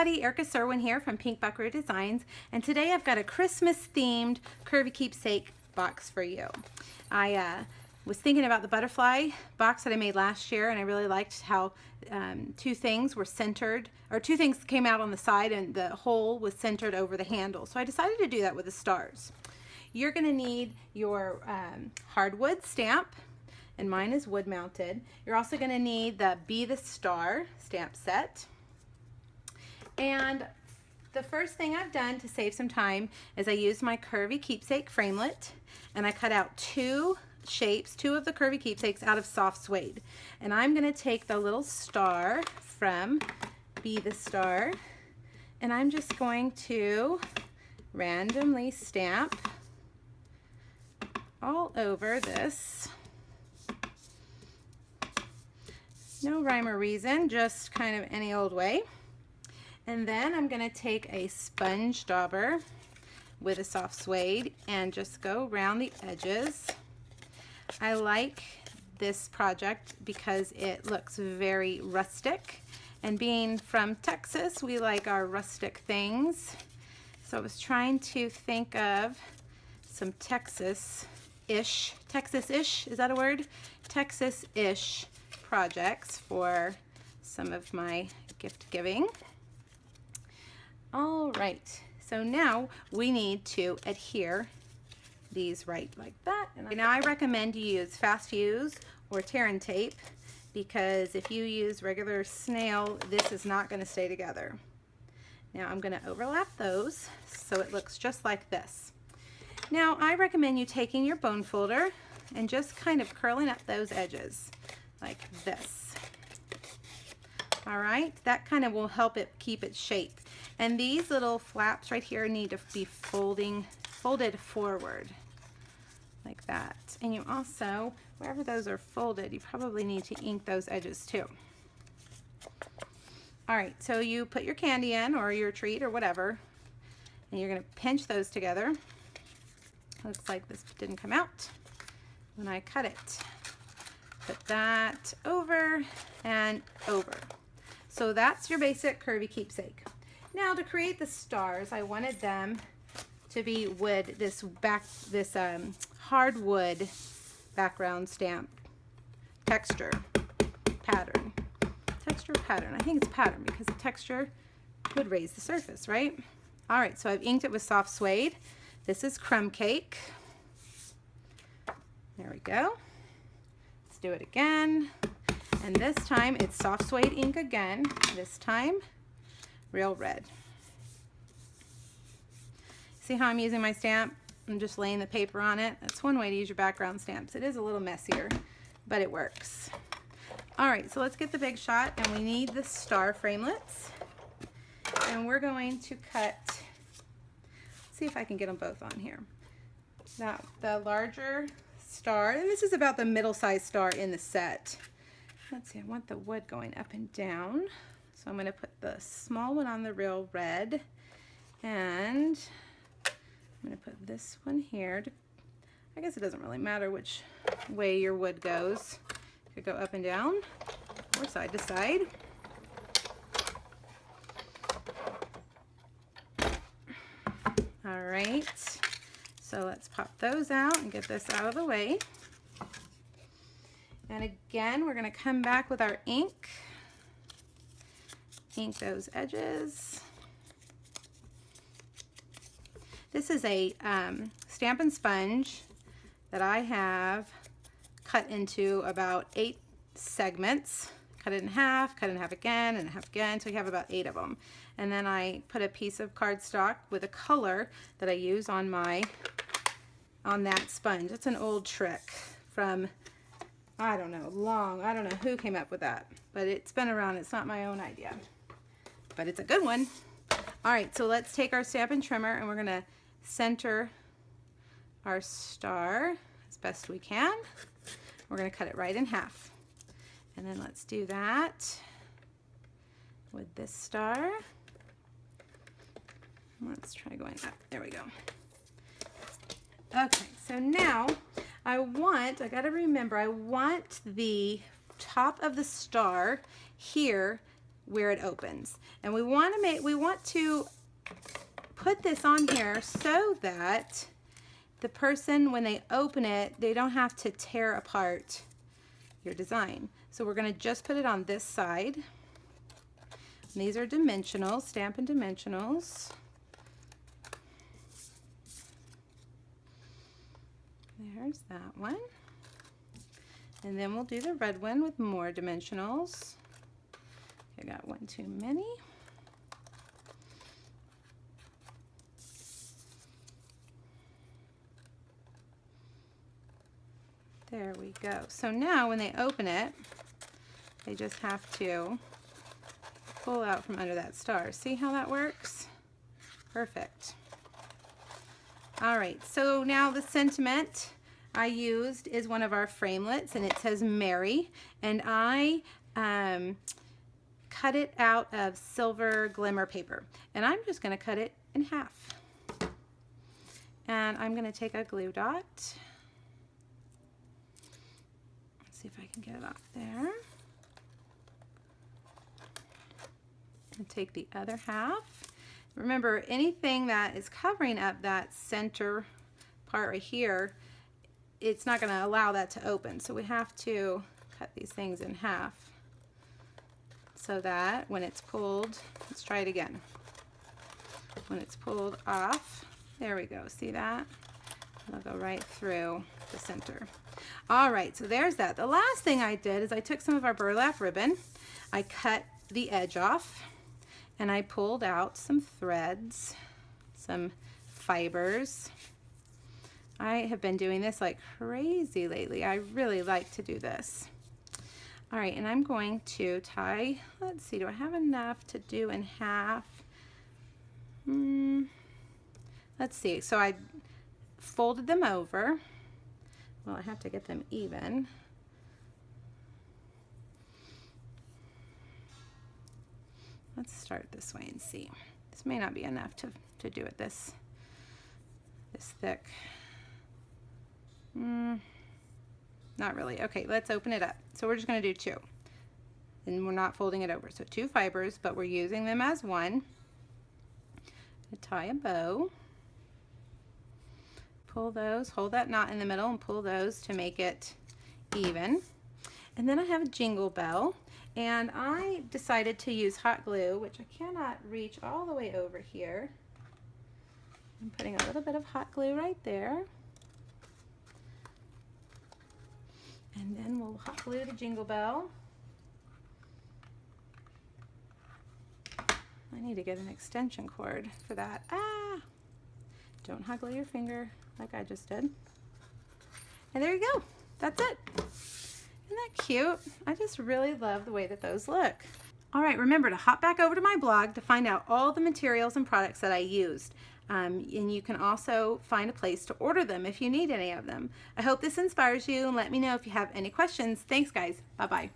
everybody, Erica Serwin here from Pink Buckaroo Designs, and today I've got a Christmas themed Curvy Keepsake box for you. I was thinking about the butterfly box that I made last year, and I really liked how two things were centered, or two things came out on the side and the hole was centered over the handle. So I decided to do that with the stars. You're going to need your hardwood stamp, and mine is wood mounted. You're also going to need the Be the Star stamp set. And the first thing I've done to save some time is I used my Curvy Keepsake framelit, and I cut out two shapes, two of the Curvy Keepsakes out of soft suede. And I'm going to take the little star from Be the Star, and I'm just going to randomly stamp all over this. No rhyme or reason, just kind of any old way. And then I'm going to take a sponge dauber with a soft suede and just go around the edges. I like this project because it looks very rustic, and being from Texas, we like our rustic things. So I was trying to think of some Texas-ish, is that a word? Texas-ish projects for some of my gift giving. All right, so now we need to adhere these right like that. And now I recommend you use fast fuse or tear and tape, because if you use regular snail, this is not going to stay together. Now I'm going to overlap those so it looks just like this. Now I recommend you taking your bone folder and just kind of curling up those edges like this. All right, that kind of will help it keep its shape. And these little flaps right here need to be folded forward like that. And you also, wherever those are folded, you probably need to ink those edges too. All right, so you put your candy in, or your treat or whatever, and you're gonna pinch those together. Looks like this didn't come out when I cut it. Put that over and over. So that's your basic Curvy Keepsake. Now to create the stars, I wanted them to be wood, this hardwood background stamp texture pattern. I think it's pattern because the texture would raise the surface, right? All right, so I've inked it with soft suede. This is crumb cake. There we go. Let's do it again. And this time it's soft suede ink again. This time real red. See how I'm using my stamp? I'm just laying the paper on it. That's one way to use your background stamps. It is a little messier, but it works. All right, so let's get the big shot, and we need the star framelits. And we're going to cut, see if I can get them both on here. Now, the larger star, and this is about the middle-sized star in the set. Let's see, I want the wood going up and down. So I'm going to put the small one on the real red, and I'm going to put this one here. I guess it doesn't really matter which way your wood goes. It could go up and down or side to side. All right, so let's pop those out and get this out of the way. And again, we're going to come back with our ink. Ink those edges. This is a stamp and sponge that I have cut into about 8 segments. Cut it in half again, and half again, so we have about 8 of them. And then I put a piece of cardstock with a color that I use on that sponge. It's an old trick from, I don't know who came up with that, but it's been around. It's not my own idea, but it's a good one. All right, so let's take our Stampin' Trimmer, and we're gonna center our star as best we can. We're gonna cut it right in half. And then let's do that with this star. Let's try going up. There we go. Okay, so now I gotta remember, I want the top of the star here where it opens. And we want to put this on here so that the person, when they open it, they don't have to tear apart your design. So we're going to just put it on this side. And these are dimensionals, Stampin' Dimensionals. There's that one. And then we'll do the red one with more dimensionals. I got one too many. There we go. So now when they open it, they just have to pull out from under that star. See how that works? Perfect. All right, so now the sentiment I used is one of our framelits, and it says Mary, and I cut it out of silver glimmer paper, and I'm just going to cut it in half. And I'm going to take a glue dot. Let's see if I can get it off there. And take the other half. Remember, anything that is covering up that center part right here, it's not going to allow that to open. So we have to cut these things in half so that when it's pulled, let's try it again. When it's pulled off, there we go. See that? It'll go right through the center. All right, so there's that. The last thing I did is I took some of our burlap ribbon, I cut the edge off, and I pulled out some threads, some fibers. I have been doing this like crazy lately. I really like to do this. All right, and I'm going to tie, let's see, do I have enough to do in half? Let's see, so I folded them over. Well, I have to get them even. Let's start this way and see. This may not be enough to do it this thick. Not really. Okay, let's open it up. So we're just going to do two. And we're not folding it over. So two fibers, but we're using them as one. Tie a bow. Pull those, hold that knot in the middle and pull those to make it even. And then I have a jingle bell. And I decided to use hot glue, which I cannot reach all the way over here. I'm putting a little bit of hot glue right there. And then we'll hot glue the jingle bell. I need to get an extension cord for that. Ah! Don't hot glue your finger like I just did. And there you go. That's it. Isn't that cute? I just really love the way that those look. All right, remember to hop back over to my blog to find out all the materials and products that I used. And you can also find a place to order them if you need any of them. I hope this inspires you, and let me know if you have any questions. Thanks, guys. Bye-bye.